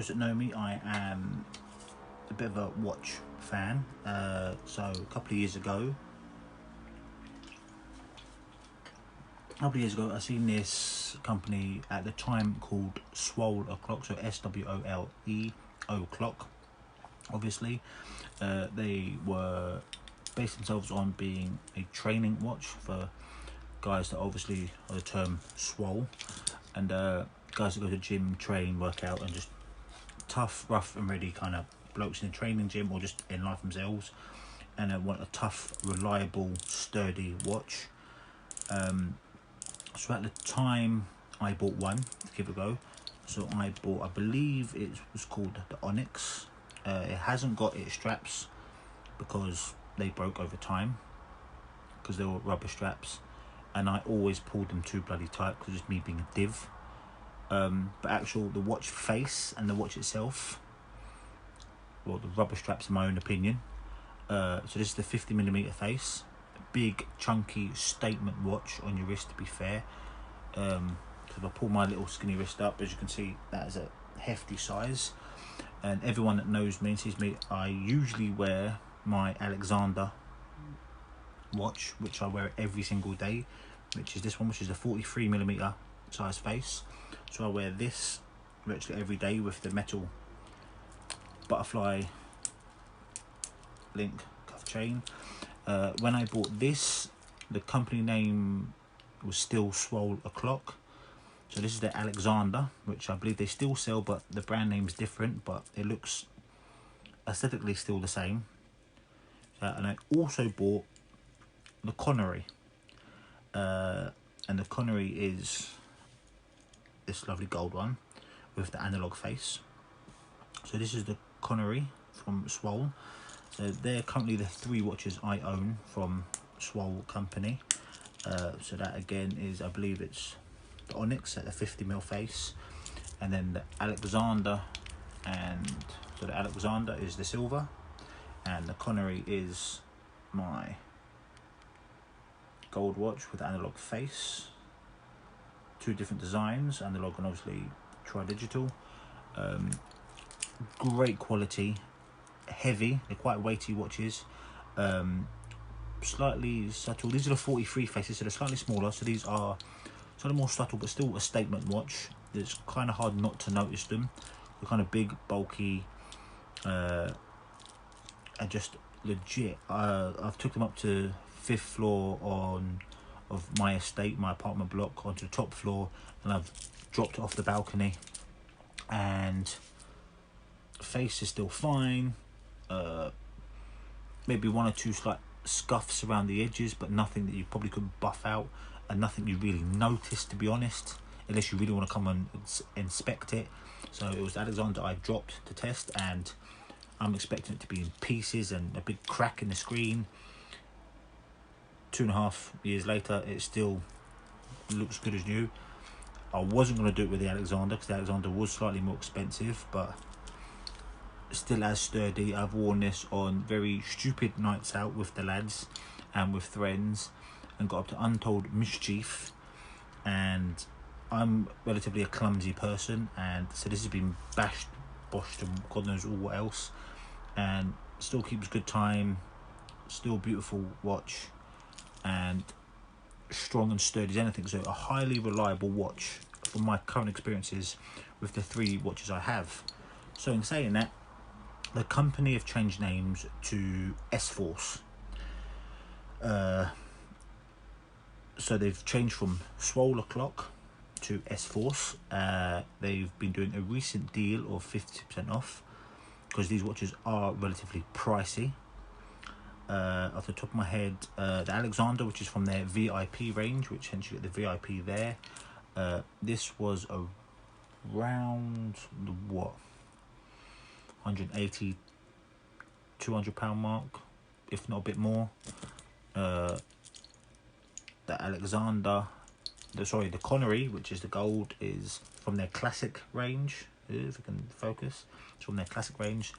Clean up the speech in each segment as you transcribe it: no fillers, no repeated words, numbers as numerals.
those that know me, I am a bit of a watch fan. So a couple of years ago, I seen this company at the time called Swole O'Clock, so SWOLE O'Clock. Obviously, they were based themselves on being a training watch for guys that obviously are the term swole, and guys that go to gym, train, work out, and just tough, rough and ready kind of blokes in the training gym or just in life themselves, and want a tough, reliable, sturdy watch. So at the time I bought one to give it a go. So I bought, I believe it was called the Onyx. It hasn't got its straps because they broke over time, because they were rubber straps, and I always pulled them too bloody tight because it's me being a div. But the watch face and the watch itself, well, the rubber straps in my own opinion. So this is the 50mm face, big chunky statement watch on your wrist, to be fair. So if I pull my little skinny wrist up, as you can see, that is a hefty size. And everyone that knows me and sees me, I usually wear my Alexander watch, which I wear every single day, which is this one, which is a 43mm size face. So I wear this virtually every day with the metal butterfly link cuff chain. When I bought this, the company name was still Swole O'Clock. So this is the Alexander, which I believe they still sell, but the brand name is different, but it looks aesthetically still the same. And I also bought the Connery, and the Connery is this lovely gold one with the analog face. So this is the Connery from Swole. So they're currently the 3 watches I own from Swole company. So that again is, I believe it's the Onyx at the 50mm face, and then the Alexander, and so the Alexander is the silver, and the Connery is my gold watch with the analog face. 2 different designs, analog and obviously tri-digital. Great quality, heavy, they're quite weighty watches. Slightly subtle. These are the 43 faces, so they're slightly smaller, so these are slightly more subtle, but still a statement watch. It's kind of hard not to notice them. They're kind of big, bulky, and just legit. I've took them up to 5th floor of my estate, my apartment block, onto the top floor, and I've dropped it off the balcony, and the face is still fine. Maybe 1 or 2 slight scuffs around the edges, but nothing that you probably could buff out, and nothing you really notice, to be honest, unless you really want to come and inspect it. So it was the Alexander I dropped to test, and I'm expecting it to be in pieces and a big crack in the screen. 2.5 years later, it still looks good as new. I wasn't going to do it with the Alexander because the Alexander was slightly more expensive, but still as sturdy. I've worn this on very stupid nights out with the lads and with friends, and got up to untold mischief. And I'm relatively a clumsy person, and so this has been bashed, boshed, and God knows all what else, and still keeps good time. Still beautiful watch, and strong and sturdy as anything. So a highly reliable watch from my current experiences with the 3 watches I have. So in saying that, the company have changed names to S.V.O. So they've changed from Swole O'Clock to S.V.O. They've been doing a recent deal of 50% off, because these watches are relatively pricey. Off the top of my head, the Alexander, which is from their VIP range, which hence you get the VIP there, this was around the 180, £200 mark, if not a bit more. The Alexander, the Connery, which is the gold, is from their classic range. If I can focus, it's from their classic range.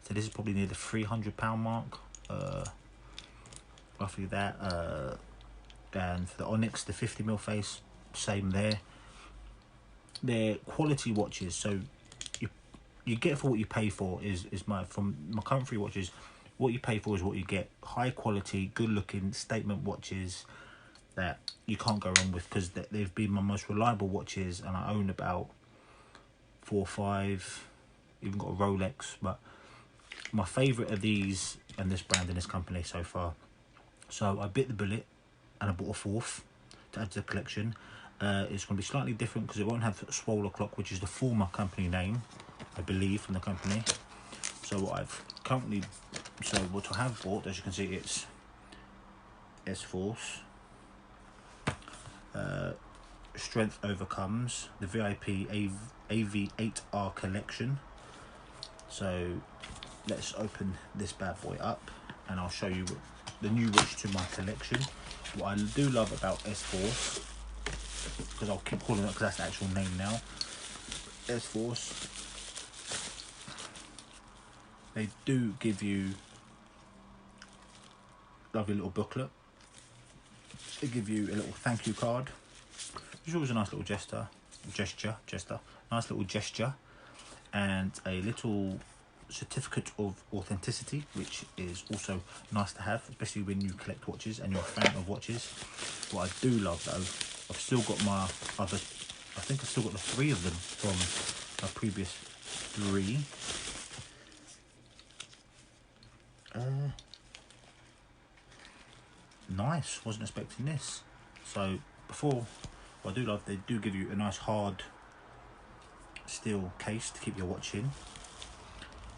So this is probably near the £300 mark, roughly that. And for the Onyx, the 50mm face, same there. They're quality watches, so you you get for what you pay for is from my current 3 watches. What you pay for is what you get. High quality, good looking statement watches that you can't go wrong with, because they've been my most reliable watches, and I own about 4 or 5. Even got a Rolex, but my favourite of these and this brand and this company so far. So I bit the bullet and I bought a 4th to add to the collection. It's going to be slightly different because it won't have Swole O'Clock, which is the former company name, I believe, from the company. So what I have bought, as you can see, it's S.V.O. Strength Overcomes, the VIP AV8R collection. So let's open this bad boy up and I'll show you the new watch to my collection. What I do love about S.V.O., because I'll keep calling it because that's the actual name now, S.V.O., they do give you a lovely little booklet. They give you a little thank you card, which is always a nice little nice little gesture, and a little certificate of authenticity, which is also nice to have, especially when you collect watches and you're a fan of watches. What I do love though, I've still got my other, I think I've still got the 3 of them from my previous 3. Nice, wasn't expecting this. So before, what I do love, they do give you a nice hard steel case to keep your watch in.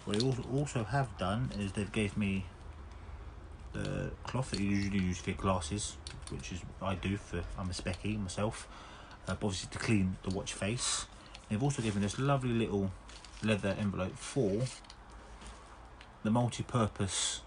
What they also have done is they've gave me the cloth that you usually use for your glasses, which is what I do for, I'm a specky myself, obviously to clean the watch face. They've also given this lovely little leather envelope for the multi-purpose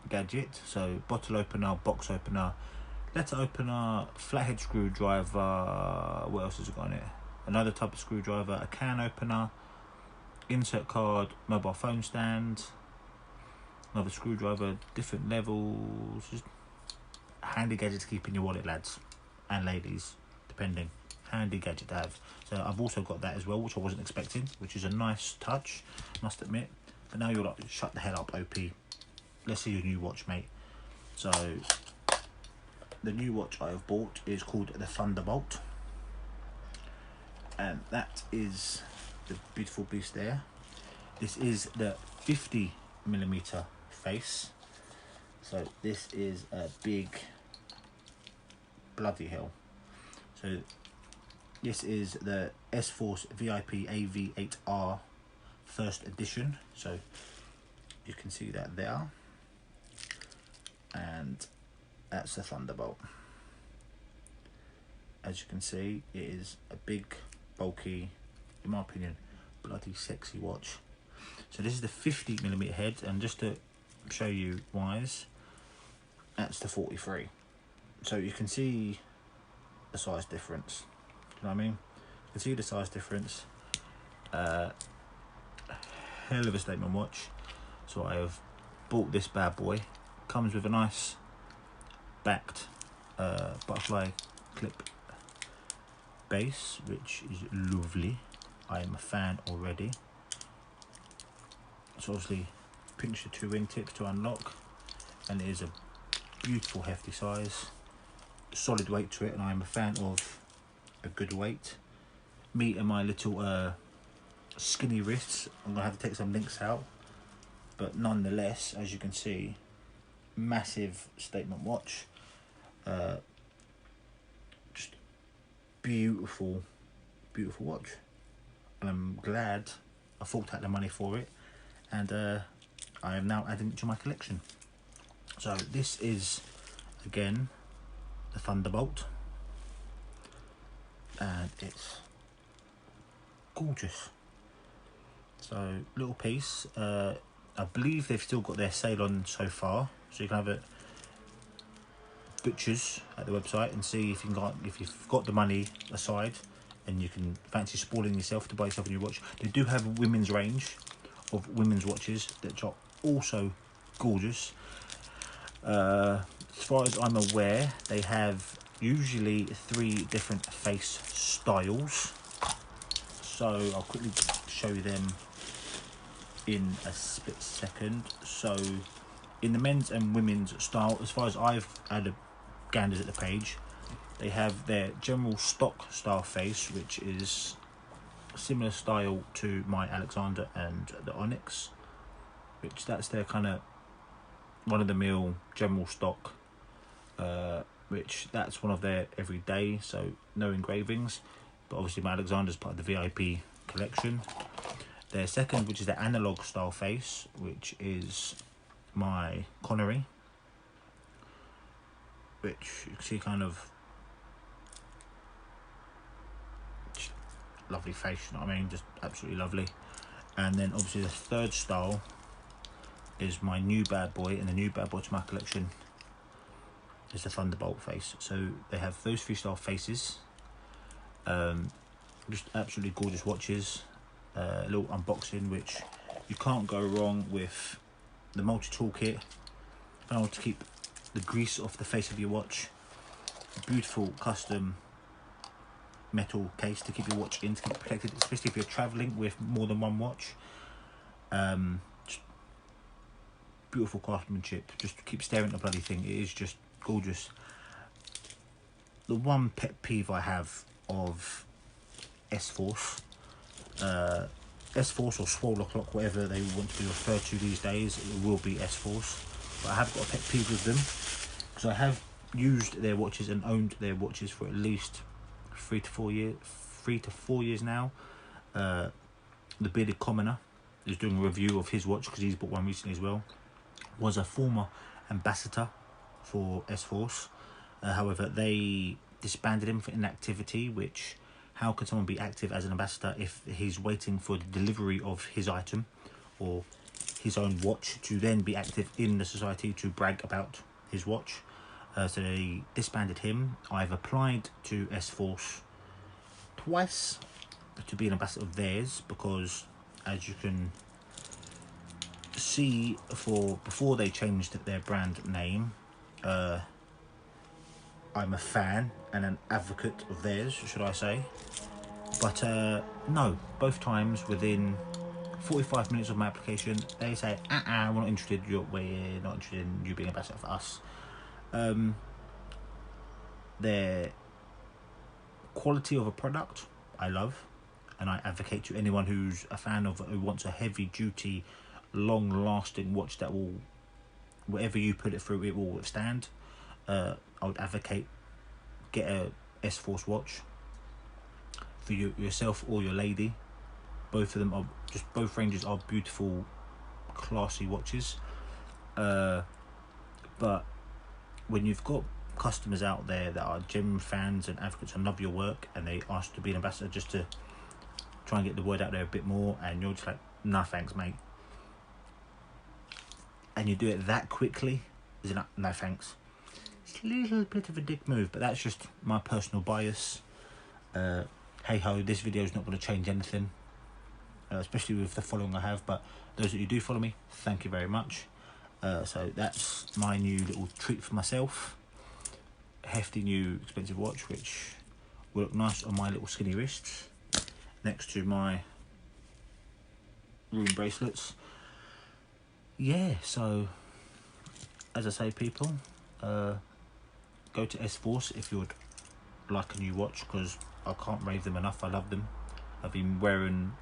gadget. So bottle opener, box opener, letter opener, flathead screwdriver, what else has it got on it? Another type of screwdriver, a can opener, insert card, mobile phone stand, another screwdriver, different levels. Just a handy gadget to keep in your wallet, lads and ladies, depending. Handy gadget to have. So I've also got that as well, which I wasn't expecting, which is a nice touch, must admit. But now you're like, shut the hell up, OP. Let's see your new watch, mate. So the new watch I have bought is called the Thunderbolt, and that is the beautiful beast there. This is the 50mm face. So this is a big bloody hell. So this is the S.V.O. VIP AV8R first edition. So you can see that there. And that's the Thunderbolt. As you can see, it is a big, bulky, in my opinion, bloody sexy watch. So this is the 50mm head, and just to show you wise, that's the 43. So you can see the size difference. Do you know what I mean? You can see the size difference. Hell of a statement watch. So I have bought this bad boy. Comes with a nice backed butterfly clip base, which is lovely. I am a fan already. So obviously pinch the 2 wingtips to unlock, and it is a beautiful hefty size, solid weight to it, and I am a fan of a good weight. Me and my little skinny wrists, I'm gonna have to take some links out, but nonetheless, as you can see, massive statement watch. Just beautiful watch, and I'm glad I forked out the money for it, and I am now adding it to my collection. So this is again the Thunderbolt, and it's gorgeous. So little piece. I believe they've still got their sale on so far, so you can have it butchers at the website and see if you've got the money aside and you can fancy spoiling yourself to buy yourself a new watch. They do have a women's range of women's watches that are also gorgeous. As far as I'm aware, they have usually 3 different face styles. So I'll quickly show you them in a split second. So in the men's and women's style, as far as I've had a gander at the page, they have their general stock style face, which is similar style to my Alexander and the Onyx, which that's their kind of one-of-the-mill general stock, which that's one of their everyday, so no engravings. But obviously my Alexander's part of the VIP collection. Their second, which is the analog style face, which is my Connery, which you can see kind of just lovely face, you know what I mean, just absolutely lovely. And then obviously the third style is my new bad boy, and the new bad boy to my collection is the Thunderbolt face. So they have those three style faces, just absolutely gorgeous watches. A little unboxing, which you can't go wrong with the multi-tool kit. To keep the grease off the face of your watch. A beautiful custom metal case to keep your watch in, to keep it protected, especially if you're traveling with more than one watch. Just beautiful craftsmanship. Just keep staring at the bloody thing. It is just gorgeous. The one pet peeve I have of S-Force, S-Force or Swole O'Clock, whatever they want to be referred to these days, it will be S-Force. But I have got a pet peeve with them, because I have used their watches and owned their watches for at least 3 to 4 years now. The Bearded Commoner is doing a review of his watch, because he's bought one recently as well. Was a former ambassador for S-Force. However, they disbanded him for inactivity, which, how can someone be active as an ambassador if he's waiting for the delivery of his item or his own watch to then be active in the society to brag about his watch? So they disbanded him. I've applied to S-Force twice to be an ambassador of theirs, because as you can see, before they changed their brand name, I'm a fan and an advocate of theirs, should I say. But no, both times within 45 minutes of my application, they say, we're not interested, we're not interested in you being ambassador for us. Their quality of a product, I love, and I advocate to anyone who's a fan of, who wants a heavy duty, long lasting watch that will, whatever you put it through, it will withstand. I would advocate, get a S-Force watch for yourself or your lady. Both of them are just, both ranges are beautiful, classy watches. But when you've got customers out there that are genuine fans and advocates and love your work, and they ask to be an ambassador just to try and get the word out there a bit more, and you're just like, nah thanks mate, and you do it that quickly, is it no thanks? It's a little bit of a dick move, but that's just my personal bias. Hey ho, this video is not going to change anything, especially with the following I have, but those that you do follow me, thank you very much. So that's my new little treat for myself. Hefty new expensive watch, which will look nice on my little skinny wrists next to my rune bracelets. Yeah, so as I say, people, go to S-Force if you'd like a new watch, because I can't rave them enough. I love them. I've been wearing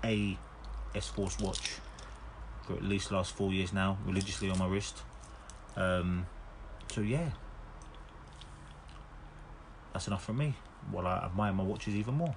a S-Force watch for at least the last 4 years now, religiously on my wrist. So yeah, that's enough from me, while I admire my watches even more.